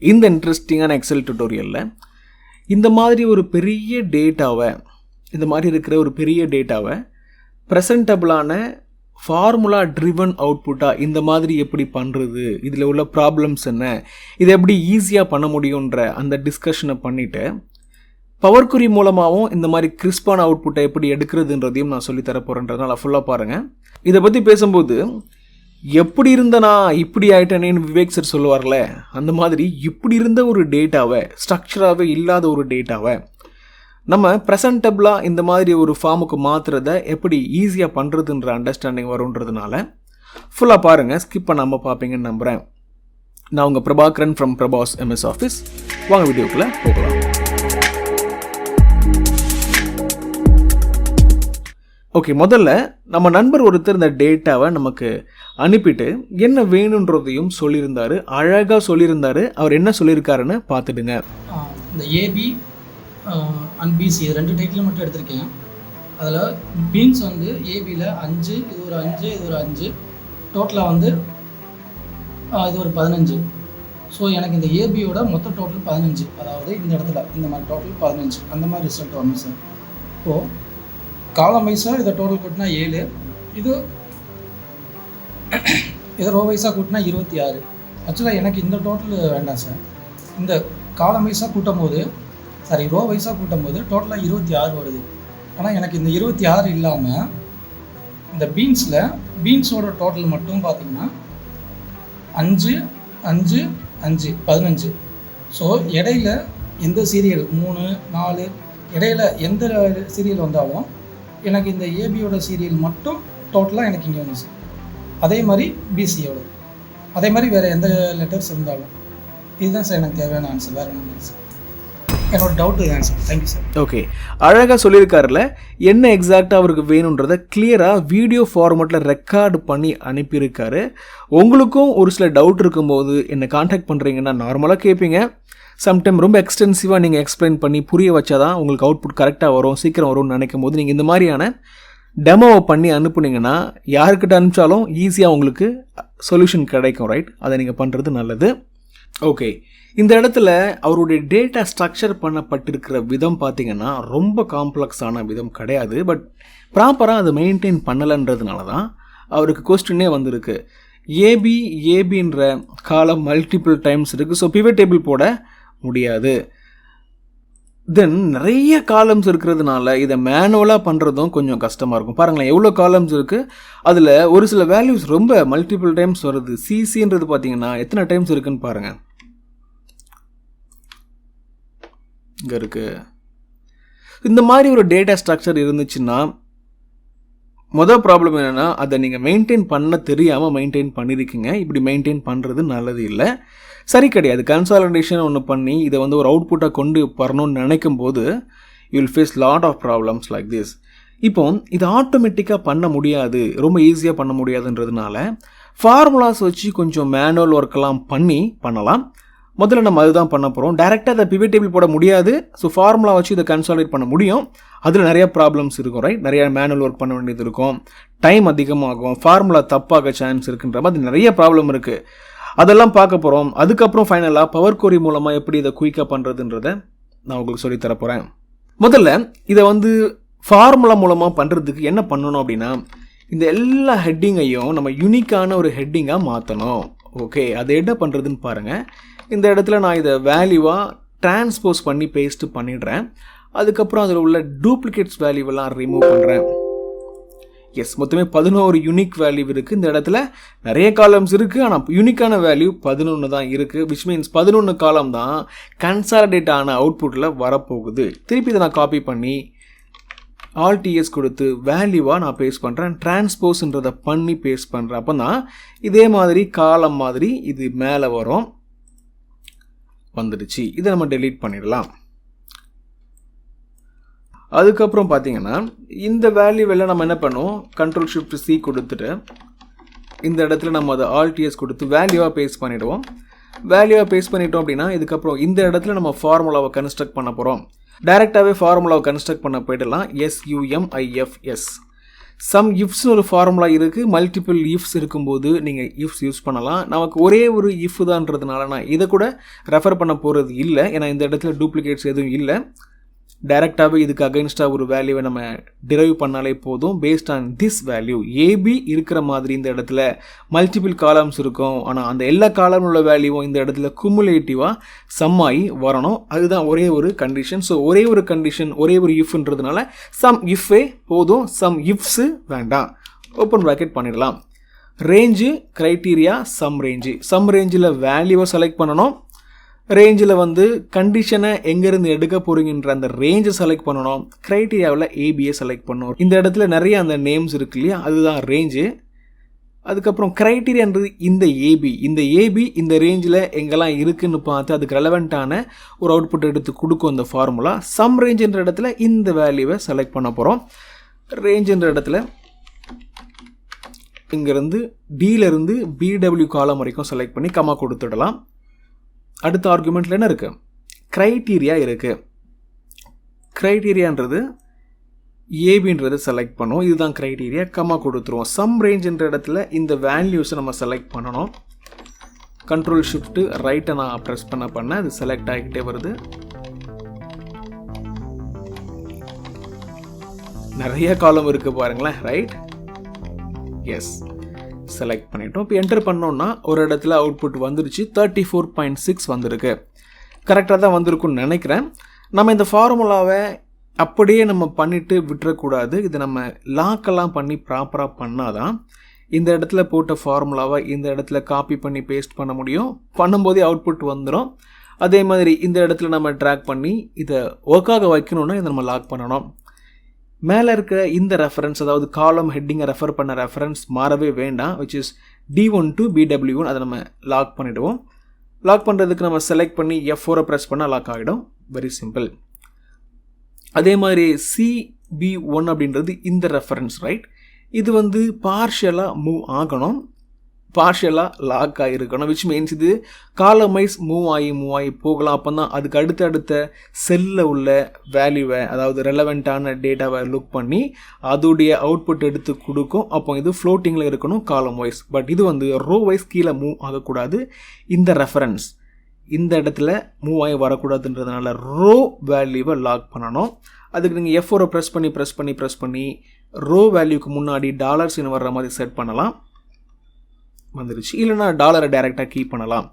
இந்த இன்ட்ரெஸ்டிங்கான எக்ஸல் டியூட்டோரியலில் இந்த மாதிரி ஒரு பெரிய டேட்டாவை ப்ரெசன்டபிளான ஃபார்முலா ட்ரிவன் அவுட்புட்டாக இந்த மாதிரி எப்படி பண்ணுறது, இதில் உள்ள ப்ராப்ளம்ஸ் என்ன, இதை எப்படி ஈஸியாக பண்ண முடியுன்ற அந்த டிஸ்கஷனை பண்ணிவிட்டு பவர் குரி மூலமாகவும் இந்த மாதிரி கிறிஸ்பான அவுட்புட்டை எப்படி எடுக்கிறதுன்றதையும் நான் சொல்லித்தர போகிறேன்றதுனால ஃபுல்லாக பாருங்கள். இதை பற்றி பேசும்போது எப்படி இருந்தனா இப்படி ஆகிட்டேனேன்னு விவேக் சார் சொல்லுவார்ல, அந்த மாதிரி இப்படி இருந்த ஒரு டேட்டாவை, ஸ்ட்ரக்சராகவே இல்லாத ஒரு டேட்டாவை நம்ம ப்ரெசன்டபிளாக இந்த மாதிரி ஒரு ஃபார்முக்கு மாற்றுறதை எப்படி ஈஸியாக பண்ணுறதுன்ற அண்டர்ஸ்டாண்டிங் வரும்ன்றதுனால ஃபுல்லாக பாருங்கள், ஸ்கிப் பண்ணாமல் பார்ப்பீங்கன்னு நம்புகிறேன். நான் உங்கள் Prabhakaran from Prabhas MS office. வாங்க வீடியோக்குள்ளே போகலாம். ஓகே, முதல்ல நம்ம நண்பர் ஒருத்தர் இந்த டேட்டாவை நமக்கு அனுப்பிட்டு என்ன வேணுன்றதையும் சொல்லியிருந்தார், அழகாக சொல்லியிருந்தார். அவர் என்ன சொல்லியிருக்காருன்னு பார்த்துடுங்க. இந்த ஏபி அண்ட் பிசி ரெண்டு டைட்டில் மட்டும் எடுத்திருக்கேன். அதில் பீன்ஸ் வந்து ஏபியில் 5, இது ஒரு 5, இது ஒரு 5, டோட்டலாக வந்து இது ஒரு 15. ஸோ எனக்கு இந்த ஏபியோட மொத்த டோட்டல் 15, அதாவது இந்த இடத்துல இந்த மாதிரி டோட்டல் 15 அந்த மாதிரி ரிசல்ட் வரணும் சார். இப்போது காலம் வைஸாக இதை டோட்டல் கூட்டினா 7, இதை ரோ வைஸாக கூட்டினா 26. ஆக்சுவலாக எனக்கு இந்த டோட்டல் வேண்டாம் சார். இந்த காலம் வைஸாக கூட்டும் போது ரோ வைஸாக கூட்டும் போது டோட்டலாக 26 வருது. ஆனால் எனக்கு இந்த 26 இல்லாமல் இந்த பீன்ஸோட டோட்டல் மட்டும் பார்த்திங்கன்னா 5, 5, 5, 15. ஸோ இடையில எந்த சீரியல் 3, 4 இடையில எந்த சீரியல் வந்தாலும் எனக்கு இந்த ஏபியோட சீரியல் மட்டும் டோட்டலாக எனக்கு இங்கே வந்து சார். அதே மாதிரி பிசியோட, அதே மாதிரி வேறு எந்த லெட்டர்ஸ் இருந்தாலும். இதுதான் சார் எனக்கு தேவையான ஆன்சர், வேறு ஒன்றும் சார். என்னோட டவுட் இதுதான் சார். Thank you sir. ஓகே, அழகாக சொல்லியிருக்காருல, என்ன எக்ஸாக்டாக அவருக்கு வேணுன்றதை கிளியராக வீடியோ ஃபார்மேட்டில் ரெக்கார்டு பண்ணி அனுப்பியிருக்காரு. உங்களுக்கும் ஒரு சில டவுட் இருக்கும்போது என்னை கான்டாக்ட் பண்ணுறீங்கன்னா நார்மலாக கேட்பீங்க. சம்டைம் ரொம்ப எக்ஸ்டென்சிவாக நீங்கள் எக்ஸ்பிளைன் பண்ணி புரிய வச்சா தான் உங்களுக்கு அவுட்புட் கரெக்டாக வரும், சீக்கிரம் வரும்னு நினைக்கும் போது நீங்கள் இந்த மாதிரியான டெமோவை பண்ணி அனுப்புனீங்கன்னா யாருக்கிட்ட அனுப்பிச்சாலும் ஈஸியாக உங்களுக்கு சொல்யூஷன் கிடைக்கும். ரைட், அதை நீங்கள் பண்ணுறது நல்லது. ஓகே, இந்த இடத்துல அவருடைய டேட்டா ஸ்ட்ரக்சர் பண்ணப்பட்டிருக்கிற விதம் பார்த்திங்கன்னா ரொம்ப காம்ப்ளெக்ஸான விதம் கிடையாது. பட் ப்ராப்பராக அதை மெயின்டைன் பண்ணலைன்றதுனால தான் அவருக்கு கொஸ்டினே வந்திருக்கு. ஏபின்ற காலம் மல்டிபிள் டைம்ஸ் இருக்குது. ஸோ பிவட் டேபிள் போட முடியாது. தென் நிறைய காலம்ஸ் இருக்கிறதுனால இதை மேனுவலாக பண்ணுறதும் கொஞ்சம் கஷ்டமாக இருக்கும். பாருங்களேன், எவ்வளோ காலம்ஸ் இருக்குது. அதில் ஒரு சில வேல்யூஸ் ரொம்ப மல்டிபிள் டைம்ஸ் வருது. சிசின்றது பார்த்தீங்கன்னா எத்தனை டைம்ஸ் இருக்குதுன்னு பாருங்கள். இங்கே இருக்குது. இந்த மாதிரி ஒரு டேட்டா ஸ்ட்ரக்சர் இருந்துச்சுன்னா மொதல் ப்ராப்ளம் என்னென்னா, அதை நீங்கள் மெயின்டைன் பண்ண தெரியாமல் மெயின்டைன் பண்ணியிருக்கீங்க. இப்படி மெயின்டைன் பண்ணுறது நல்லது இல்லை, சரி கிடையாது. கன்சாலிடேஷன் ஒன்று பண்ணி இதை வந்து ஒரு அவுட்புட்டாக கொண்டு வரணும்னு நினைக்கும் போது you will face lot of problems like this. இப்போ இது ஆட்டோமேட்டிக்காக பண்ண முடியாது, ரொம்ப ஈஸியாக பண்ண முடியாதுன்றதுனால ஃபார்முலாஸ் வச்சு கொஞ்சம் மேனுவல் ஒர்க்கெல்லாம் பண்ணலாம். முதல்ல நம்ம அதுதான் பண்ண போகிறோம். டேரெக்டாக அதை பிவட் டேபிள் போட முடியாது. ஸோ ஃபார்முலா வச்சு இதை கன்சாலிடேட் பண்ண முடியும். அதில் நிறைய ப்ராப்ளம்ஸ் இருக்கும். ரைட், நிறைய மேனுவல் ஒர்க் பண்ண வேண்டியது இருக்கும், டைம் அதிகமாகும், ஃபார்முலா தப்பாக சான்ஸ் இருக்குன்ற மாதிரி நிறைய ப்ராப்ளம் இருக்குது. அதெல்லாம் பார்க்க போகிறோம். அதுக்கப்புறம் ஃபைனலாக பவர் கோரி மூலமாக எப்படி இதை குயிக்காக பண்ணுறதுன்றதை நான் உங்களுக்கு சொல்லித்தர போகிறேன். முதல்ல இதை வந்து ஃபார்முலா மூலமாக பண்ணுறதுக்கு என்ன பண்ணணும் அப்படின்னா, இந்த எல்லா ஹெட்டிங்கையும் நம்ம யூனிக்கான ஒரு ஹெட்டிங்காக மாற்றணும். ஓகே, அதை என்ன பண்ணுறதுன்னு பாருங்கள். இந்த இடத்துல நான் இதை வேல்யூவாக டிரான்ஸ்போஸ் பண்ணி பேஸ்ட்டு பண்ணிடுறேன். அதுக்கப்புறம் அதில் உள்ள டூப்ளிகேட்ஸ் வேல்யூவெல்லாம் ரிமூவ் பண்ணுறேன். எஸ், மொத்தமே 11 யூனிக் வேல்யூ இருக்குது. இந்த இடத்துல நிறைய காலம்ஸ் இருக்குது, ஆனால் யூனிக்கான வேல்யூ 11 தான் இருக்குது. விச் மீன்ஸ் 11 காலம் தான் கன்சாலிடேட் ஆன அவுட்புட்டில் வரப்போகுது. திருப்பி இதை நான் காப்பி பண்ணி ஆல்டிஎஸ் கொடுத்து வேல்யூவாக நான் பேஸ்ட் பண்ணுறேன். டிரான்ஸ்போஸ்ன்றதை பண்ணி பேஸ்ட் பண்ணுறேன். அப்போ தான் இதே மாதிரி காலம் மாதிரி இது மேலே வரும். வந்துடுச்சு. இதை நம்ம டெலீட் பண்ணிடலாம். அதுக்கப்புறம் பார்த்தீங்கன்னா இந்த வேல்யூவெல்லாம் நம்ம என்ன பண்ணுவோம், Ctrl+Shift+C கொடுத்துட்டு இந்த இடத்துல நம்ம அதை ஆல்டிஎஸ் கொடுத்து வேல்யூவாக பேஸ்ட் பண்ணிவிடுவோம். வேல்யூவாக பேஸ்ட் பண்ணிட்டோம் அப்படின்னா இதுக்கப்புறம் இந்த இடத்துல நம்ம ஃபார்முலாவை கன்ஸ்ட்ரக்ட் பண்ண போகிறோம். டைரெக்டாகவே ஃபார்முலாவை கன்ஸ்ட்ரக்ட் பண்ண போய்டலாம். SUMIFS சம் இஃப்ஸ்னு ஒரு ஃபார்முலா இருக்குது. மல்டிபிள் இஃப்ஸ் இருக்கும்போது நீங்கள் இஃப்ஸ் யூஸ் பண்ணலாம். நமக்கு ஒரே ஒரு இஃப் தான்றதுனால நான் இதை கூட ரெஃபர் பண்ண போகிறது இல்லை. ஏன்னா இந்த இடத்துல டூப்ளிகேட்ஸ் எதுவும் இல்லை. டைரெக்டாகவே இதுக்கு அகைன்ஸ்டாக ஒரு வேல்யூவை நம்ம டிரைவ் பண்ணாலே போதும். Paste on this value A B இருக்கிற மாதிரி இந்த இடத்துல மல்டிபிள் காலம்ஸ் இருக்கும். ஆனால் அந்த எல்லா காலம் உள்ள வேல்யூவும் இந்த இடத்துல குமுலேட்டிவாக சம் ஆகி வரணும். அதுதான் ஒரே ஒரு கண்டிஷன். ஸோ ஒரே ஒரு கண்டிஷன், ஒரே ஒரு இஃப்ன்றதுனால சம் இஃபே போதும், சம் இஃப்ஸு வேண்டாம். ஓப்பன் ப்ராக்கெட் பண்ணிடலாம். ரேஞ்சு க்ரைட்டீரியா சம் ரேஞ்சில் வேல்யூவை செலக்ட் பண்ணணும். ரேஞ்சில் வந்து கண்டிஷனை எங்கேருந்து எடுக்க போகிறீங்கன்ற அந்த ரேஞ்சை செலக்ட் பண்ணணும். க்ரைட்டீரியாவில் ஏபியை செலக்ட் பண்ணணும். இந்த இடத்துல நிறைய அந்த நேம்ஸ் இருக்கு இல்லையா, அதுதான் ரேஞ்சு. அதுக்கப்புறம் க்ரைட்டீரியான்றது இந்த ஏபி இந்த ரேஞ்சில் எங்கெல்லாம் இருக்குதுன்னு பார்த்து அதுக்கு ரெலவெண்ட்டான ஒரு அவுட்புட் எடுத்து கொடுக்கும் அந்த ஃபார்முலா. சம் ரேஞ்சுன்ற இடத்துல இந்த வேல்யூவை செலக்ட் பண்ண போகிறோம். ரேஞ்சுன்ற இடத்துல இங்கேருந்து டியிலேருந்து பிடபிள்யூ காலம் வரைக்கும் செலக்ட் பண்ணி கமா கொடுத்துடலாம். அடுத்த ஆர்குமெண்ட்டில் என்ன இருக்குது? க்ரைட்டீரியா இருக்குது. க்ரைட்டீரியான்றது ஏபின்றது செலக்ட் பண்ணுவோம். இதுதான் க்ரைட்டீரியா, கமா கொடுத்துருவோம். சம் ரேஞ்சுன்ற இடத்துல இந்த வேல்யூஸை நம்ம செலக்ட் பண்ணணும். கண்ட்ரோல் ஷிஃப்ட்டு ரைட்டை நான் ப்ரெஸ் பண்ண அது செலக்ட் ஆகிக்கிட்டே வருது. நிறைய காலம் இருக்குது பாருங்களேன். ரைட், எஸ், செலக்ட் பண்ணிட்டோம். இப்போ என்டர் பண்ணோன்னா ஒரு இடத்துல அவுட்புட் வந்துருச்சு. 34.6 வந்திருக்கு. கரெக்டாக தான் வந்திருக்குன்னு நினைக்கிறேன். நம்ம இந்த ஃபார்முலாவை அப்படியே நம்ம பண்ணிவிட்டு விட்டுறக்கூடாது. இதை நம்ம லாக்கெல்லாம் பண்ணி ப்ராப்பராக பண்ணாதான் இந்த இடத்துல போட்ட ஃபார்முலாவை இந்த இடத்துல காப்பி பண்ணி பேஸ்ட் பண்ண முடியும். பண்ணும்போதே அவுட்புட் வந்துடும். அதே மாதிரி இந்த இடத்துல நம்ம ட்ராக் பண்ணி இதை ஒர்க்காக வைக்கணுன்னா இதை நம்ம லாக் பண்ணணும். மேலே இருக்கிற இந்த ரெஃபரன்ஸ், அதாவது காலம் ஹெட்டிங்கை ரெஃபர் பண்ண ரெஃபரன்ஸ் மாறவே வேண்டாம். Which is D1 to BW1. அதை நம்ம லாக் பண்ணிவிடுவோம். லாக் பண்ணுறதுக்கு நம்ம செலக்ட் பண்ணி F4 ப்ரெஸ் பண்ணால் லாக் ஆகிடும். Very simple. அதே மாதிரி CB1 அப்படின்றது இந்த ரெஃபரன்ஸ். ரைட், இது வந்து பார்ஷியலாக மூவ் ஆகணும், பார்ஷியலாக லாக் ஆகிருக்கணும். விச் மீன்ஸ் இது காலம் வைஸ் மூவ் ஆகி போகலாம். அப்போ தான் அதுக்கு அடுத்த செல்லில் உள்ள வேல்யூவை, அதாவது ரெலவெண்ட்டான டேட்டாவை லுக் பண்ணி அதோடைய அவுட்புட் எடுத்து கொடுக்கும். அப்போ இது ஃப்ளோட்டிங்கில் இருக்கணும் காலம் வைஸ். பட் இது வந்து ரோ வைஸ் கீழே மூவ் ஆகக்கூடாது. இந்த ரெஃபரன்ஸ் இந்த இடத்துல மூவ் ஆகி வரக்கூடாதுன்றதுனால ரோ வேல்யூவை லாக் பண்ணணும். அதுக்கு நீங்கள் F4 ப்ரெஸ் பண்ணி ரோ வேல்யூக்கு முன்னாடி $சின் வர்ற மாதிரி செட் பண்ணலாம். வந்துருச்சு. இல்லைனா டாலரை டைரெக்டாக கீப் பண்ணலாம்.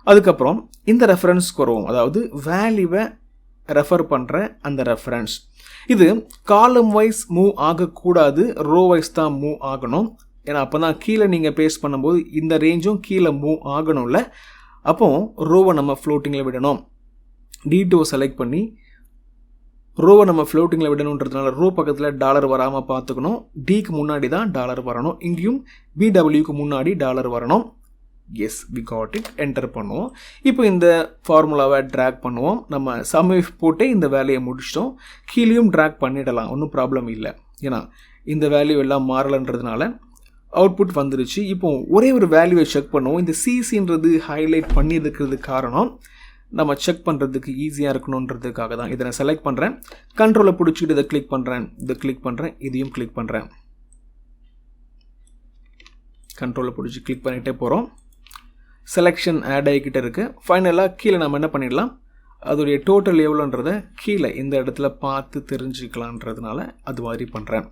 அதுக்கப்புறம் இந்த ரெஃபரன்ஸ்க்கு வருவோம். அதாவது வேல்யூவை ரெஃபர் பண்ணுற அந்த ரெஃபரன்ஸ் இது காலம் வைஸ் மூவ் ஆகக்கூடாது, ரோ வைஸ் தான் மூவ் ஆகணும். ஏன்னா அப்போ தான் கீழே நீங்கள் பேஸ்ட் பண்ணும்போது இந்த ரேஞ்சும் கீழே மூவ் ஆகணும்ல. அப்போ ரோவை நம்ம ஃப்ளோட்டிங்கில் விடணும். D2 செலக்ட் பண்ணி ரோவை நம்ம ஃப்ளோட்டிங்கில் விடணுன்றதுனால ரோ பக்கத்தில் டாலர் வராமல் பார்த்துக்கணும். டிக்கு முன்னாடி தான் டாலர் வரணும். இங்கேயும் BWக்கு முன்னாடி டாலர் வரணும். Yes, we got it. Enter பண்ணுவோம். இப்போ இந்த ஃபார்முலாவை ட்ராக் பண்ணுவோம். நம்ம சம் இஃப் போட்டே இந்த வேலையை முடிச்சிட்டோம். கீழேயும் ட்ராக் பண்ணிடலாம், ஒன்றும் ப்ராப்ளம் இல்லை. ஏன்னா இந்த வேல்யூ எல்லாம் மாறலன்றதுனால அவுட்புட் வந்துருச்சு. இப்போ ஒரே ஒரு வேல்யூவை செக் பண்ணுவோம். இந்த சிசின்றது ஹைலைட் பண்ணியிருக்கிறது காரணம் நம்ம செக் பண்ணுறதுக்கு ஈஸியாக இருக்கணுன்றதுக்காக தான். இதை நான் செலக்ட் பண்ணுறேன், கண்ட்ரோலை பிடிச்சிட்டு இதை கிளிக் பண்ணுறேன், இதையும் கிளிக் பண்ணுறேன். கண்ட்ரோலை பிடிச்சி கிளிக் பண்ணிகிட்டே போகிறோம். செலெக்ஷன் ஆட் ஆகிக்கிட்டே இருக்குது. ஃபைனலாக கீழே நம்ம என்ன பண்ணிடலாம், அதோடைய டோட்டல் எவ்வளோன்றதை கீழே இந்த இடத்துல பார்த்து தெரிஞ்சுக்கலான்றதுனால அது மாதிரி பண்ணுறேன்.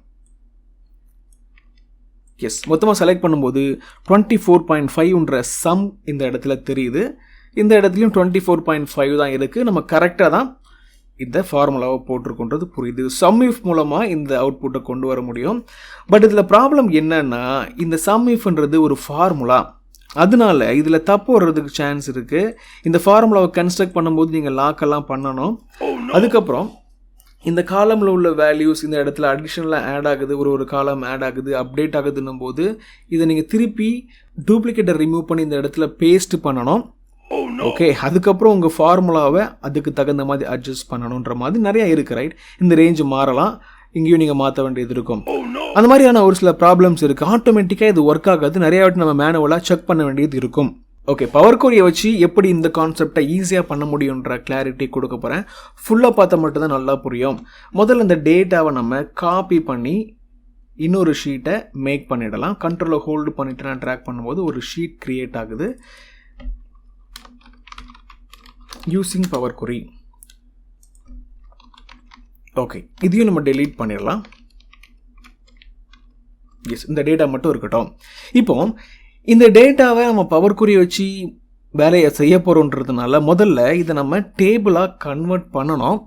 எஸ், மொத்தமாக செலக்ட் பண்ணும்போது 24.5ன்ற சம் இந்த இடத்துல தெரியுது. இந்த இடத்துலையும் 24.5 தான் இருக்குது. நம்ம கரெக்டாக தான் இந்த ஃபார்முலாவை போட்டிருக்குன்றது புரியுது. சம் இஃப் மூலமாக இந்த அவுட்புட்டை கொண்டு வர முடியும். பட் இதில் ப்ராப்ளம் என்னன்னா, இந்த சம் இஃப்ன்றது ஒரு ஃபார்முலா, அதனால இதில் தப்பு வர்றதுக்கு சான்ஸ் இருக்குது. இந்த ஃபார்முலாவை கன்ஸ்ட்ரக்ட் பண்ணும்போது நீங்கள் லாக்கெல்லாம் பண்ணணும். அதுக்கப்புறம் இந்த காலமில் உள்ள வேல்யூஸ் இந்த இடத்துல அடிஷ்னலாக ஆட் ஆகுது, ஒரு காலம் ஆட் ஆகுது, அப்டேட் ஆகுதுன்னும் போது இதை நீங்கள் திருப்பி டூப்ளிகேட்டை ரிமூவ் பண்ணி இந்த இடத்துல பேஸ்ட் பண்ணணும். ஓகே, அதுக்கப்புறம் உங்கள் ஃபார்முலாவை அதுக்கு தகுந்த மாதிரி அட்ஜஸ்ட் பண்ணணுன்ற மாதிரி நிறையா இருக்குது. ரைட், இந்த ரேஞ்சு மாறலாம், இங்கேயும் நீங்கள் மாற்ற வேண்டியது இருக்கும். அந்த மாதிரியான ஒரு சில ப்ராப்ளம்ஸ் இருக்குது. ஆட்டோமேட்டிக்காக இது ஒர்க் ஆகாது, நிறையா வாட்டி நம்ம மேனுவலாக செக் பண்ண வேண்டியது இருக்கும். ஓகே, பவர் கோரியை வச்சு எப்படி இந்த கான்செப்டை ஈஸியாக பண்ண முடியுன்ற கிளாரிட்டி கொடுக்க போகிறேன். ஃபுல்லாக பார்த்தா மட்டும்தான் நல்லா புரியும். முதல்ல இந்த டேட்டாவை நம்ம காப்பி பண்ணி இன்னொரு ஷீட்டை மேக் பண்ணிடலாம். கண்ட்ரோலை ஹோல்டு பண்ணிவிட்டு நான் ட்ராக் பண்ணும்போது ஒரு ஷீட் க்ரியேட் ஆகுது யூஸிங் பவர் கொரி. ஓகே, இதையும் நம்ம டெலீட் பண்ணிடலாம். எஸ், இந்த டேட்டா மட்டும் இருக்கட்டும். இப்போ இந்த டேட்டாவை நம்ம பவர் கொரி வச்சு வேலையை செய்ய போகிறோன்றதுனால முதல்ல இதை நம்ம டேபிளாக கன்வெர்ட் பண்ணணும்.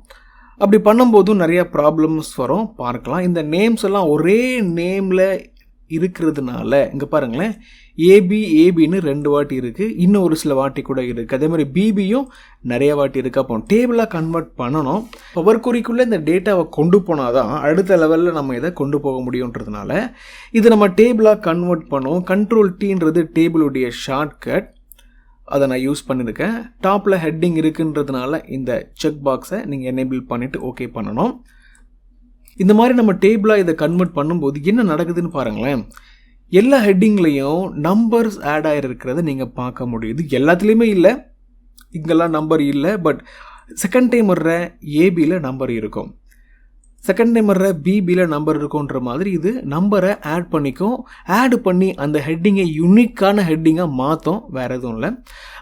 அப்படி பண்ணும்போதும் நிறைய ப்ராப்ளம்ஸ் வரும், பார்க்கலாம். இந்த நேம்ஸ் எல்லாம் ஒரே நேமில் இருக்கிறதுனால இங்கே பாருங்களேன், ஏபின்னு 2 வாட்டி இருக்குது, இன்னும் ஒரு சில வாட்டி கூட இருக்குது. அதே மாதிரி பிபியும் நிறைய வாட்டி இருக்குது. அப்போ டேபிளாக கன்வெர்ட் பண்ணணும். பவர் கொரிக்குள்ளே இந்த டேட்டாவை கொண்டு போனால் தான் அடுத்த லெவலில் நம்ம இதை கொண்டு போக முடியுன்றதுனால இது நம்ம டேபிளாக கன்வெர்ட் பண்ணுவோம். கண்ட்ரோல் டீன்றது டேபிளுடைய ஷார்ட்கட், அதை நான் யூஸ் பண்ணியிருக்கேன். டாப்பில் ஹெட்டிங் இருக்குன்றதுனால இந்த செக் பாக்ஸை நீங்கள் எனேபிள் பண்ணிவிட்டு ஓகே பண்ணணும். இந்த மாதிரி நம்ம டேபிளாக இதை கன்வெர்ட் பண்ணும்போது என்ன நடக்குதுன்னு பாருங்களேன். எல்லா ஹெட்டிங்லேயும் நம்பர்ஸ் ஆட் ஆகிருக்கிறத நீங்கள் பார்க்க முடியுது. எல்லாத்துலேயுமே இல்லை, இங்கெல்லாம் நம்பர் இல்லை. பட் செகண்ட் டைம் வர்ற ஏபியில் நம்பர் இருக்கும், செகண்ட் டைம் வர்ற பிபியில் நம்பர் இருக்குன்ற மாதிரி இது நம்பரை ஆட் பண்ணிக்கும். ஆட் பண்ணி அந்த ஹெட்டிங்கை யூனிக்கான ஹெட்டிங்காக மாற்றும், வேறு எதுவும் இல்லை.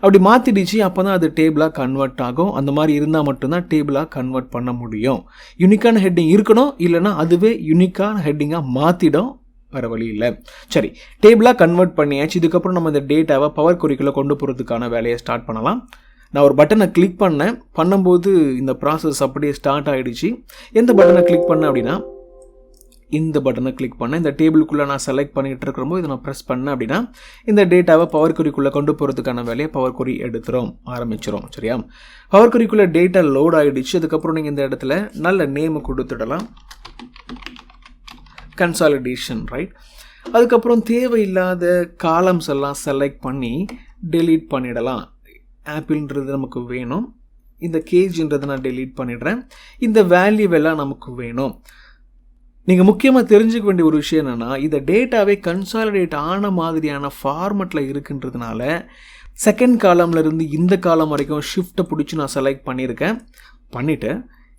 அப்படி மாற்றிடுச்சு, அப்போ தான் அது டேபிளாக கன்வெர்ட் ஆகும். அந்த மாதிரி இருந்தால் மட்டும்தான் டேபிளாக கன்வெர்ட் பண்ண முடியும். யூனிக்கான ஹெட்டிங் இருக்கணும், இல்லைனா அதுவே யூனிக்கான ஹெட்டிங்காக மாற்றிடும், வேறு வழி இல்லை. சரி, டேபிளாக கன்வெர்ட் பண்ணியாச்சு. இதுக்கப்புறம் நம்ம இந்த டேட்டாவை பவர் கொரிக்குள்ளே கொண்டு போகிறதுக்கான வேலையை ஸ்டார்ட் பண்ணலாம். நான் ஒரு பட்டனை கிளிக் பண்ணும்போது இந்த ப்ராசஸ் அப்படியே ஸ்டார்ட் ஆகிடுச்சு. எந்த பட்டனை கிளிக் பண்ணேன் அப்படின்னா இந்த பட்டனை கிளிக் பண்ணேன். இந்த டேபிளுக்குள்ளே நான் செலக்ட் பண்ணிகிட்டு இருக்கிறப்போ இதை நான் ப்ரெஸ் பண்ணேன் அப்படின்னா இந்த டேட்டாவை பவர் கொரிக்குள்ளே கொண்டு போகிறதுக்கான வேலையை பவர் கொரி ஆரம்பிச்சிடும். சரியா, பவர் கொரிக்குள்ளே டேட்டா லோட் ஆகிடுச்சு. அதுக்கப்புறம் நீங்கள் இந்த இடத்துல நல்ல நேமு கொடுத்துடலாம், கன்சாலிடேஷன், ரைட். அதுக்கப்புறம் தேவையில்லாத காலம்ஸ் எல்லாம் செலக்ட் பண்ணி டெலீட் பண்ணிடலாம். ஆப்பிள்ன்றது நமக்கு வேணும், இந்த கேஜின்றதை நான் டெலீட் பண்ணிடுறேன், இந்த வேல்யூவெல்லாம் நமக்கு வேணும். நீங்கள் முக்கியமாக தெரிஞ்சுக்க வேண்டிய ஒரு விஷயம் என்னென்னா, இந்த டேட்டாவே கன்சாலிடேட் ஆன மாதிரியான ஃபார்மெட்டில் இருக்குன்றதுனால செகண்ட் காலம்லேருந்து இந்த காலம் வரைக்கும் ஷிஃப்ட்டை பிடிச்சி நான் செலக்ட் பண்ணிவிட்டு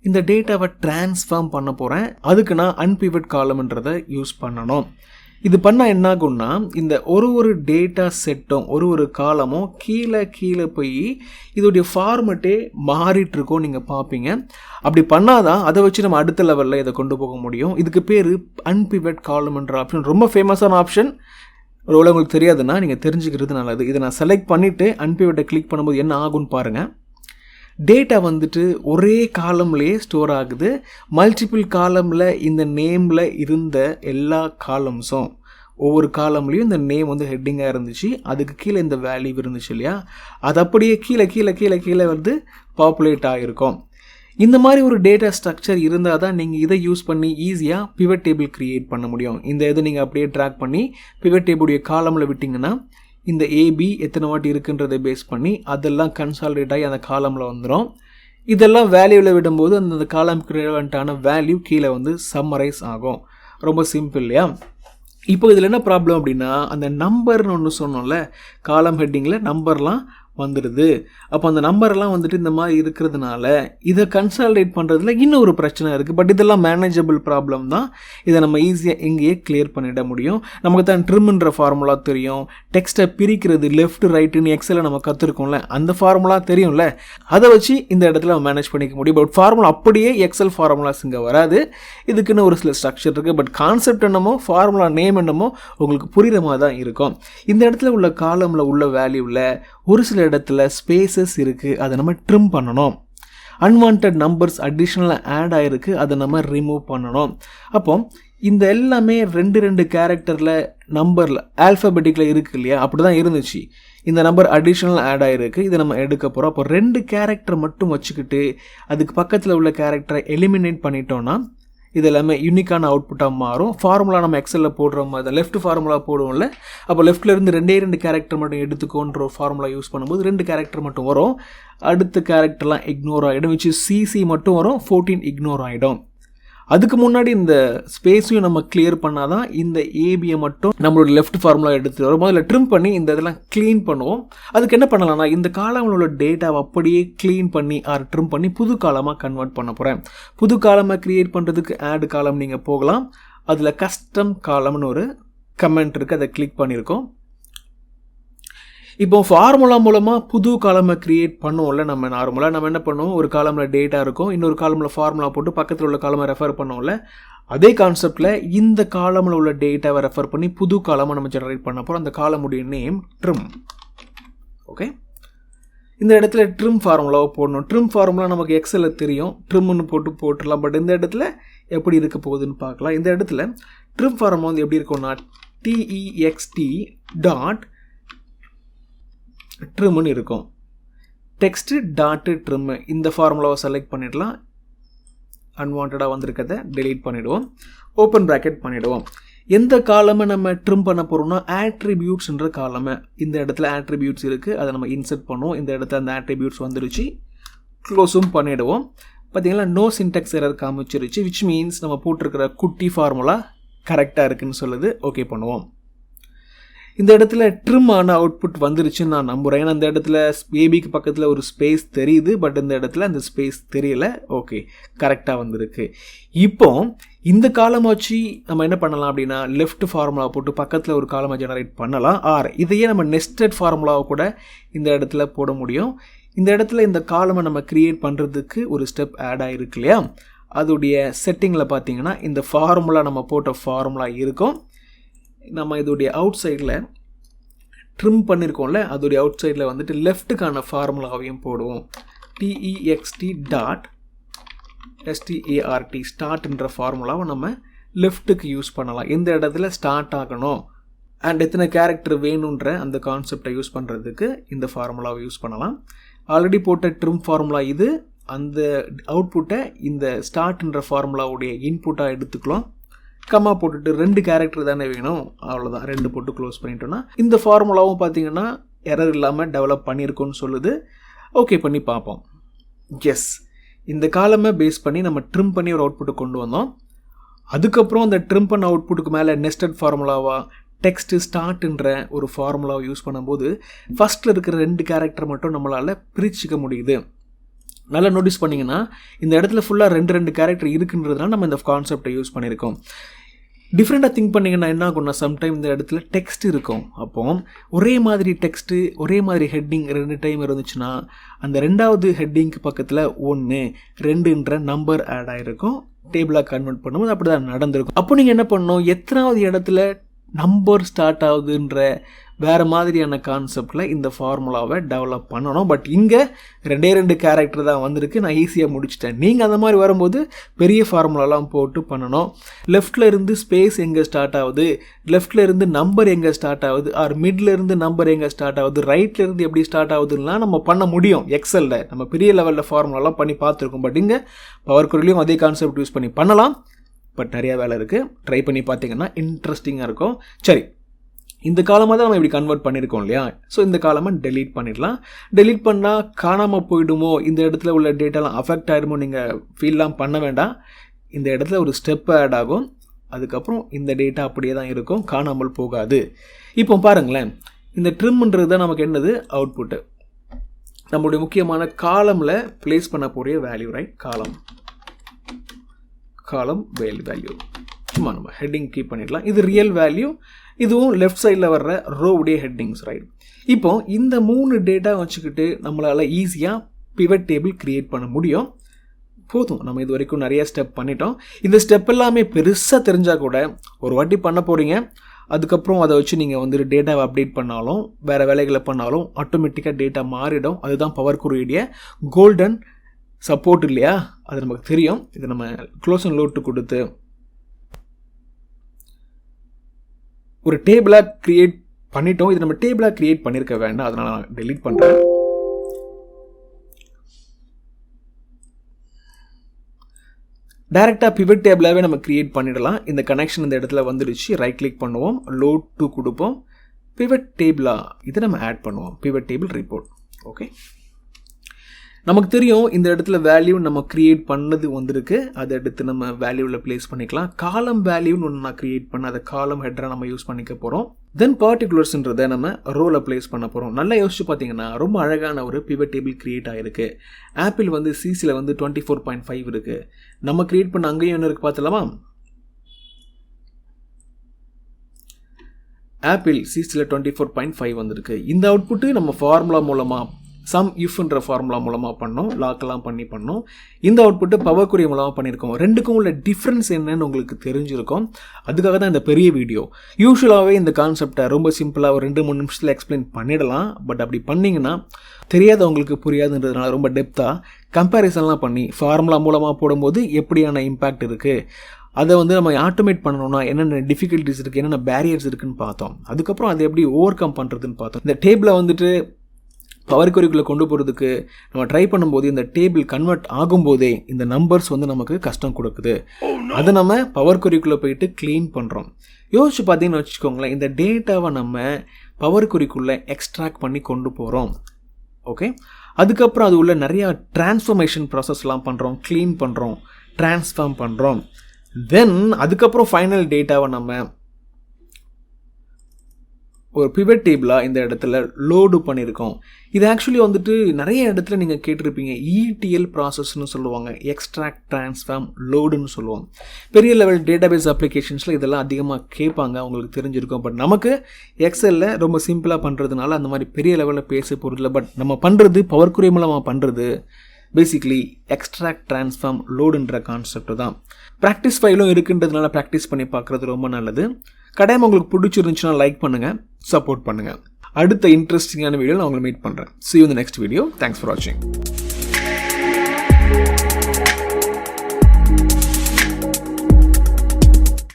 இந்த டேட்டாவை ட்ரான்ஸ்ஃபார்ம் பண்ண போகிறேன். அதுக்கு நான் அன்பிவட் காலம்ன்றதை யூஸ் பண்ணணும். இது பண்ணால் என்ன ஆகும்னா, இந்த ஒரு டேட்டா செட்டும் ஒரு காலமும் கீழே போய் இதோடைய ஃபார்மெட்டே மாறிட்டுருக்கோம், நீங்கள் பார்ப்பீங்க. அப்படி பண்ணாதான் அதை வச்சு நம்ம அடுத்த லெவலில் இதை கொண்டு போக முடியும். இதுக்கு பேர் அன்பிவட் காலம்ன்ற ஆப்ஷன், ரொம்ப ஃபேமஸான ஆப்ஷன். ஒருவேளை உங்களுக்கு தெரியாதுன்னா நீங்கள் தெரிஞ்சுக்கிறது நல்லது. இதை நான் செலக்ட் பண்ணிவிட்டு அன்பிவட்டை கிளிக் பண்ணும்போது என்ன ஆகும்னு பாருங்கள். டேட்டா வந்துட்டு ஒரே காலம்லேயே ஸ்டோர் ஆகுது. மல்டிபிள் காலமில் இந்த நேமில் இருந்த எல்லா காலம்ஸும் ஒவ்வொரு காலம்லேயும் இந்த நேம் வந்து ஹெட்டிங்காக இருந்துச்சு, அதுக்கு கீழே இந்த வேல்யூ இருந்துச்சு இல்லையா, அது அப்படியே கீழே வந்து பாப்புலேட் ஆகிருக்கும். இந்த மாதிரி ஒரு டேட்டா ஸ்ட்ரக்சர் இருந்தால் தான் நீங்கள் இதை யூஸ் பண்ணி ஈஸியாக பிவட் டேபிள் க்ரியேட் பண்ண முடியும். இந்த இதை நீங்கள் அப்படியே ட்ராக் பண்ணி பிவட் டேபிளுடைய காலமில் விட்டிங்கன்னா இந்த ஏபி எத்தனை வாட்டி இருக்குன்றதை பேஸ் பண்ணி அதெல்லாம் கன்சாலிடேட் ஆகி அந்த காலமில் வந்துடும். இதெல்லாம் வேல்யூவில் விடும்போது அந்த காலமுக்கு ரிலவெண்ட்டான வேல்யூ கீழே வந்து சம்மரைஸ் ஆகும். ரொம்ப சிம்பிள் இல்லையா? இப்போ இதில் என்ன ப்ராப்ளம் அப்படின்னா, அந்த நம்பர்னு ஒன்று சொன்னோம்ல, காலம் ஹெட்டிங்கில் நம்பர்லாம் வந்துடுது. அப்போ அந்த நம்பர்லாம் வந்துட்டு இந்த மாதிரி இருக்கிறதுனால இதை கன்சாலிடேட் பண்ணுறதுல இன்னும் ஒரு பிரச்சனை இருக்குது. பட் இதெல்லாம் மேனேஜபிள் ப்ராப்ளம் தான். இதை நம்ம ஈஸியாக இங்கேயே கிளியர் பண்ணிட முடியும். நமக்கு தான் ட்ரிம்ன்ற ஃபார்முலா தெரியும், டெக்ஸ்ட்டை பிரிக்கிறது லெஃப்ட் ரைட்டுன்னு எக்ஸலில் நம்ம கற்றுருக்கோம்ல, அந்த ஃபார்முலா தெரியும்ல, அதை வச்சு இந்த இடத்துல நம்ம மேனேஜ் பண்ணிக்க முடியும். பட் ஃபார்முலா அப்படியே எக்ஸல் ஃபார்முலாஸ் இங்கே வராது, இதுக்குன்னு ஒரு சில ஸ்ட்ரக்சர் இருக்குது. பட் கான்செப்ட் என்னமோ ஃபார்முலா நேம் என்னமோ உங்களுக்கு புரிகிற மாதிரி தான் இருக்கும். இந்த இடத்துல உள்ள காலமில் உள்ள வேல்யூவில் ஒரு சில இடத்துல ஸ்பேசஸ் இருக்குது, அதை நம்ம ட்ரிம் பண்ணணும். அன்வான்ட் நம்பர்ஸ் அடிஷ்னலாக ஆட் ஆகிருக்கு, அதை நம்ம ரிமூவ் பண்ணணும். அப்போ இந்த எல்லாமே 2 கேரக்டரில் நம்பரில் ஆல்ஃபபெட்டிக்கில் இருக்குது இல்லையா, அப்படி தான் இருந்துச்சு. இந்த நம்பர் அடிஷ்னல் ஆட் ஆகிருக்கு, இதை நம்ம எடுக்க போகிறோம். அப்போ 2 கேரக்டர் மட்டும் வச்சுக்கிட்டு அதுக்கு பக்கத்தில் உள்ள கேரக்டரை எலிமினேட் பண்ணிட்டோன்னா இது எல்லாமே யூனிக்கான அவுட்புட்டாக மாறும். ஃபார்முலா நம்ம எக்ஸலில் போடுற மாதிரி லெஃப்ட் ஃபார்முலா போடுவோம்ல, அப்போ லெஃப்ட்லேருந்து 2 கேரக்டர் மட்டும் எடுத்துக்கோன்ற ஒரு ஃபார்முலா யூஸ் பண்ணும்போது 2 கேரக்டர் மட்டும் வரும், அடுத்த கேரக்டர்லாம் இக்னோர் ஆகிடும். வச்சு சிசி மட்டும் வரும், 14 இக்னோர் ஆகிடும். அதுக்கு முன்னாடி இந்த ஸ்பேஸையும் நம்ம கிளியர் பண்ணால் தான் இந்த ஏபியை மட்டும் நம்மளோட லெஃப்ட் ஃபார்முலா எடுத்துகிட்டு வரும். முதல்ல ட்ரிம் பண்ணி இந்த இதெல்லாம் க்ளீன் பண்ணுவோம். அதுக்கு என்ன பண்ணலாம்னா, இந்த காலமில் உள்ள டேட்டாவை அப்படியே க்ளீன் பண்ணி ட்ரிம் பண்ணி புது காலமாக கன்வெர்ட் பண்ண போகிறேன். புது காலமாக க்ரியேட் பண்ணுறதுக்கு ஆட் காலம் நீங்கள் போகலாம், அதில் கஸ்டம் காலம்னு ஒரு கமெண்ட் இருக்குது, அதை கிளிக் பண்ணியிருக்கோம். இப்போ ஃபார்முலா மூலமாக புது காலமை க்ரியேட் பண்ணுவோம்ல. நம்ம நார்மலாக நம்ம என்ன பண்ணுவோம், ஒரு காலமில் டேட்டா இருக்கும், இன்னொரு காலமில் ஃபார்முலா போட்டு பக்கத்தில் உள்ள காலமை ரெஃபர் பண்ணுவோம்ல. அதே கான்செப்டில் இந்த காலமில் உள்ள டேட்டாவை ரெஃபர் பண்ணி புது காலமாக நம்ம ஜெனரேட் பண்ண போகிறோம். அந்த காலமுடைய நேம் ட்ரிம். ஓகே, இந்த இடத்துல ட்ரிம் ஃபார்முலாவை போடணும். ட்ரிம் ஃபார்முலா நமக்கு எக்ஸலில் தெரியும், ட்ரிம்னு போட்டுடலாம். பட் இந்த இடத்துல எப்படி இருக்க போகுதுன்னு பார்க்கலாம். இந்த இடத்துல ட்ரிம் ஃபார்முலா வந்து எப்படி இருக்கும்னா text டாட் ட்ரிம்னு இருக்கும். டெக்ஸ்ட் டாட்டு ட்ரிம் இந்த ஃபார்முலாவை செலக்ட் பண்ணிடலாம். அன்வான்டாக வந்திருக்கிறத டெலீட் பண்ணிவிடுவோம், ஓப்பன் ப்ராக்கெட் பண்ணிவிடுவோம். எந்த காலமை நம்ம ட்ரிம் பண்ண போகிறோம்னா ஆட்ரிபியூட்ஸ்ன்ற காலமை. இந்த இடத்துல ஆட்ரிபியூட்ஸ் இருக்குது, அதை நம்ம இன்சர்ட் பண்ணுவோம். இந்த இடத்துல அந்த ஆட்ரிபியூட்ஸ் வந்துருச்சு, க்ளோஸும் பண்ணிவிடுவோம். பார்த்தீங்களா, நோ சின்டெக்ஸ் எரர் காமிச்சிருச்சு, விச் மீன்ஸ் நம்ம போட்டிருக்கிற குட்டி ஃபார்முலா கரெக்டாக இருக்குதுன்னு சொல்லுது. ஓகே பண்ணுவோம். இந்த இடத்துல ட்ரிம் ஆன அவுட்புட் வந்துருச்சுன்னு நான் நம்புகிறேன். ஏன்னா இந்த இடத்துல ஏபிக்கு பக்கத்தில் ஒரு ஸ்பேஸ் தெரியுது, பட் இந்த இடத்துல அந்த ஸ்பேஸ் தெரியல. ஓகே, கரெக்டாக வந்திருக்கு. இப்போ இந்த காலம் வச்சு நம்ம என்ன பண்ணலாம் அப்படின்னா லெஃப்ட் ஃபார்முலா போட்டு பக்கத்தில் ஒரு காலமை ஜெனரேட் பண்ணலாம். இதையே நம்ம நெஸ்டட் ஃபார்முலாவை கூட இந்த இடத்துல போட முடியும். இந்த இடத்துல இந்த காலமை நம்ம க்ரியேட் பண்ணுறதுக்கு ஒரு ஸ்டெப் ஆட் ஆகிருக்கு இல்லையா, அதோடைய செட்டிங்கில் பார்த்தீங்கன்னா இந்த ஃபார்முலா நம்ம போட்ட ஃபார்முலா இருக்கும். நம்ம இதோடைய அவுட் சைடில் ட்ரிம் பண்ணியிருக்கோம்ல, அதோடைய அவுட் சைடில் வந்துட்டு லெஃப்ட்டுக்கான ஃபார்முலாவையும் போடுவோம். text டாட் start ஸ்டார்ட்ன்ற ஃபார்முலாவை நம்ம லெஃப்ட்டுக்கு யூஸ் பண்ணலாம். இந்த இடத்துல ஸ்டார்ட் ஆகணும் அண்ட் எத்தனை கேரக்டர் வேணுன்ற அந்த கான்செப்டை யூஸ் பண்ணுறதுக்கு இந்த ஃபார்முலாவை யூஸ் பண்ணலாம். ஆல்ரெடி போட்ட ட்ரிம் ஃபார்முலா இது. அந்த அவுட்புட்டை இந்த ஸ்டார்ட்ன்ற ஃபார்முலாவுடைய இன்புட்டாக எடுத்துக்கலாம். கம்மா போட்டுட்டு 2 கேரக்டர் தானே வேணும், அவ்வளோதான். 2 போட்டு க்ளோஸ் பண்ணிட்டோன்னா இந்த ஃபார்முலாவும் பார்த்தீங்கன்னா எரர் இல்லாமல் டெவலப் பண்ணியிருக்கோன்னு சொல்லுது. ஓகே பண்ணி பார்ப்போம். எஸ், இந்த காலமை பேஸ் பண்ணி நம்ம ட்ரிம் பண்ணி ஒரு அவுட்புட்டை கொண்டு வந்தோம். அதுக்கப்புறம் அந்த ட்ரிம் பண்ண அவுட்புட்டுக்கு மேலே நெஸ்டட் ஃபார்முலாவாக டெக்ஸ்ட் ஸ்டார்ட்ன்ற ஒரு ஃபார்முலாவை யூஸ் பண்ணும்போது ஃபஸ்ட்டில் இருக்கிற 2 கேரக்டர் மட்டும் நம்மளால் பிரிச்சுக்க முடியுது. நல்லா நோட்டீஸ் பண்ணிங்கன்னா இந்த இடத்துல ஃபுல்லாக 2 கேரக்டர் இருக்குன்றதுனால நம்ம இந்த கான்செப்டை யூஸ் பண்ணியிருக்கோம். டிஃப்ரெண்ட்டாக திங்க் பண்ணிங்கன்னா என்ன ஆகும்னா சம்டைம் இந்த இடத்துல டெக்ஸ்ட் இருக்கும். அப்போ ஒரே மாதிரி டெக்ஸ்ட்டு ஒரே மாதிரி ஹெட்டிங் 2 டைம் இருந்துச்சுன்னா அந்த 2வது ஹெட்டிங்க்கு பக்கத்தில் 1, 2ன்ற நம்பர் ஆட் ஆகிருக்கும். டேபிளாக கன்வெர்ட் பண்ணும்போது அப்படி தான் நடந்திருக்கும். அப்போ நீங்கள் என்ன பண்ணணும், எத்தனாவது இடத்துல நம்பர் ஸ்டார்ட் ஆகுதுன்ற வேறு மாதிரியான கான்செப்டில் இந்த ஃபார்முலாவை டெவலப் பண்ணணும். பட் இங்கே 2 கேரக்டர் தான் வந்திருக்கு, நான் ஈஸியாக முடிச்சிட்டேன். நீங்கள் அந்த மாதிரி வரும்போது பெரிய ஃபார்முலாலாம் போட்டு பண்ணணும். லெஃப்டில் இருந்து ஸ்பேஸ் எங்கே ஸ்டார்ட் ஆகுது, லெஃப்டில் இருந்து நம்பர் எங்கே ஸ்டார்ட் ஆகுது, மிடில் இருந்து நம்பர் எங்கே ஸ்டார்ட் ஆகுது, ரைட்டில் இருந்து எப்படி ஸ்டார்ட் ஆகுதுலாம் நம்ம பண்ண முடியும். எக்ஸலில் நம்ம பெரிய லெவலில் ஃபார்முலாலாம் பண்ணி பார்த்துருக்கோம். பட் இங்கே பவர் குரிலையும் அதே கான்செப்ட் யூஸ் பண்ணி பண்ணலாம். பட் நிறையா வேலை இருக்குது. ட்ரை பண்ணி பார்த்தீங்கன்னா இன்ட்ரெஸ்டிங்காக இருக்கும். சரி, இந்த காலமாக தான் நம்ம இப்படி கன்வெர்ட் பண்ணியிருக்கோம் இல்லையா. ஸோ இந்த காலமாக டெலீட் பண்ணிடலாம். டெலீட் பண்ணால் காணாமல் போயிடுமோ, இந்த இடத்துல உள்ள டேட்டாலாம் அஃபெக்ட் ஆகிடுமோ நீங்கள் ஃபீல்லாம் பண்ண வேண்டாம். இந்த இடத்துல ஒரு ஸ்டெப் ஆட் ஆகும். அதுக்கப்புறம் இந்த டேட்டா அப்படியே தான் இருக்கும், காணாமல் போகாது. இப்போ பாருங்களேன், இந்த ட்ரிம்ன்றது தான் நமக்கு என்னது அவுட்புட்டு. நம்மளுடைய முக்கியமான காலமில் ப்ளேஸ் பண்ண போகிற வேல்யூ, ரைட்? காலம் வேல்யூ சும்மா நம்ம ஹெட்டிங் கீப் பண்ணிடலாம். இது ரியல் வேல்யூ, இதுவும் லெஃப்ட் சைடில் வர்ற ரோவுடைய ஹெட்டிங்ஸ், ரைட்? இப்போ இந்த 3 டேட்டா வச்சுக்கிட்டு நம்மளால் ஈஸியாக பிவட் டேபிள் க்ரியேட் பண்ண முடியும். போதும், நம்ம இது வரைக்கும் நிறைய ஸ்டெப் பண்ணிட்டோம். இந்த ஸ்டெப் எல்லாமே பெருசாக தெரிஞ்சால் கூட ஒரு வாட்டி பண்ண போகிறீங்க. அதுக்கப்புறம் அதை வச்சு நீங்கள் வந்துட்டு டேட்டாவை அப்டேட் பண்ணாலும் வேறு வேலைகளை பண்ணாலும் ஆட்டோமேட்டிக்காக டேட்டா மாறிடும். அதுதான் பவர் குரியுடைய கோல்டன் சப்போர்ட் இல்லையா, அது நமக்கு தெரியும். இதை நம்ம க்ளோஸ் அண்ட் லோட் கொடுத்து ஒரு டேபிளாக க்ரியேட் பண்ணிட்டோம். இது நம்ம டேபிளாக க்ரியேட் பண்ணியிருக்க வேண்டாம், அதனால் நான் டெலீட் பண்ணுறேன். டேரெக்டாக பிவட் டேபிளாகவே நம்ம க்ரியேட் பண்ணிடலாம். இந்த கனெக்ஷன் இந்த இடத்துல வந்துடுச்சு. ரைட் கிளிக் பண்ணுவோம், லோட் டு கொடுப்போம், பிவட் டேபிளாக இதை நம்ம ஆட் பண்ணுவோம். Pivot table report. ஓகே, நமக்கு தெரியும் இந்த இடத்துல வேல்யூ நம்ம க்ரியேட் பண்ணது வந்திருக்கு. அதை எடுத்து நம்ம வேல்யூவில் ப்ளேஸ் பண்ணிக்கலாம். காலம் வேல்யூன்னு ஒன்று நான் க்ரியேட் பண்ண அதை காலம் ஹெட்டராக நம்ம யூஸ் பண்ணிக்க போகிறோம். தென் பார்ட்டிகுலர்ஸ்ன்றதை நம்ம ரோவில் ப்ளேஸ் பண்ண போகிறோம். நல்லா யோசிச்சு பார்த்தீங்கன்னா ரொம்ப அழகான ஒரு பிவட் டேபிள் க்ரியேட் ஆகிருக்கு. ஆப்பிள் வந்து சிசியில் வந்து 24.5 இருக்குது. நம்ம க்ரியேட் பண்ண அங்கேயும் என்ன இருக்குது பார்த்துலாமா? ஆப்பிள் சிசியில் 24.5 வந்திருக்கு. இந்த அவுட்புட்டு நம்ம ஃபார்முலா மூலமாக சம் இஃப்ன்ற ஃபார்முலா மூலமாக பண்ணோம், லாக்கெல்லாம் பண்ணோம். இந்த அவுட்புட்டு பவர் query மூலமாக பண்ணியிருக்கோம். ரெண்டுக்கும் உள்ள டிஃப்ரென்ஸ் என்னன்னு உங்களுக்கு தெரிஞ்சிருக்கும். அதுக்காக தான் இந்த பெரிய வீடியோ. யூஸ்வலாகவே இந்த கான்செப்டை ரொம்ப சிம்பிளாக ஒரு 2-3 நிமிஷத்தில் எக்ஸ்பிளைன் பண்ணிடலாம். பட் அப்படி பண்ணிங்கன்னா தெரியாதவங்களுக்கு புரியாதுன்றதுனால ரொம்ப டெப்த்தாக கம்பேரிசன்லாம் பண்ணி ஃபார்முலா மூலமாக போடும்போது எப்படியான இம்பேக்ட் இருக்குது, அதை வந்து நம்ம ஆட்டோமேட் பண்ணணும்னா என்னென்ன டிஃபிகல்ட்டிஸ் இருக்குது, என்னென்ன பேரியர்ஸ் இருக்குதுன்னு பார்த்தோம். அதுக்கப்புறம் அதை எப்படி ஓவர் கம் பண்ணுறதுன்னு பார்த்தோம். இந்த டேபிளை வந்துட்டு பவர் queryக்குள்ளே கொண்டு போகிறதுக்கு நம்ம ட்ரை பண்ணும்போது இந்த டேபிள் கன்வெர்ட் ஆகும்போதே இந்த நம்பர்ஸ் வந்து நமக்கு கஷ்டம் கொடுக்குது. அதை நம்ம பவர் queryக்குள்ளே போயிட்டு க்ளீன் பண்ணுறோம். யோசிச்சு பார்த்தீங்கன்னு வச்சுக்கோங்களேன், இந்த டேட்டாவை நம்ம பவர் queryக்குள்ளே எக்ஸ்ட்ராக்ட் பண்ணி கொண்டு போகிறோம். ஓகே, அதுக்கப்புறம் அது உள்ள நிறையா டிரான்ஸ்ஃபர்மேஷன் ப்ராசஸ்லாம் பண்ணுறோம், க்ளீன் பண்ணுறோம், ட்ரான்ஸ்ஃபார்ம் பண்ணுறோம். தென் அதுக்கப்புறம் ஃபைனல் டேட்டாவை நம்ம ஒரு பிவட் டேபிளாக இந்த இடத்துல லோடு பண்ணியிருக்கோம். இது ஆக்சுவலி வந்துட்டு நிறைய இடத்துல நீங்கள் கேட்டிருப்பீங்க, ETL ப்ராசஸ்ன்னு சொல்லுவாங்க, எக்ஸ்ட்ராக்ட் ட்ரான்ஸ்ஃபார்ம் லோடுன்னு சொல்லுவாங்க. பெரிய லெவல் டேட்டாபேஸ் அப்ளிகேஷன்ஸில் இதெல்லாம் அதிகமாக கேட்பாங்க, உங்களுக்கு தெரிஞ்சிருக்கும். பட் நமக்கு எக்ஸலில் ரொம்ப சிம்பிளாக பண்ணுறதுனால அந்த மாதிரி பெரிய லெவலில் பேச போகிறதில்ல. பட் நம்ம பண்ணுறது பவர் query மூலமாக பண்ணுறது பேசிக்லி எக்ஸ்ட்ராக்ட் ட்ரான்ஸ்ஃபார்ம் லோடுன்ற கான்செப்ட் தான். ப்ராக்டிஸ் ஃபைலும் இருக்குன்றதுனால ப்ராக்டிஸ் பண்ணி பார்க்குறது ரொம்ப நல்லது. கட்டாயம் உங்களுக்கு பிடிச்சிருந்துச்சுன்னா லைக் பண்ணுங்கள், சப்போர்ட் பண்ணுங்கள். அடுத்த இன்ட்ரெஸ்டிங்கான வீடியோவில் நான் உங்களை மீட் பண்ணுறேன். See you in the next video. Thanks for watching.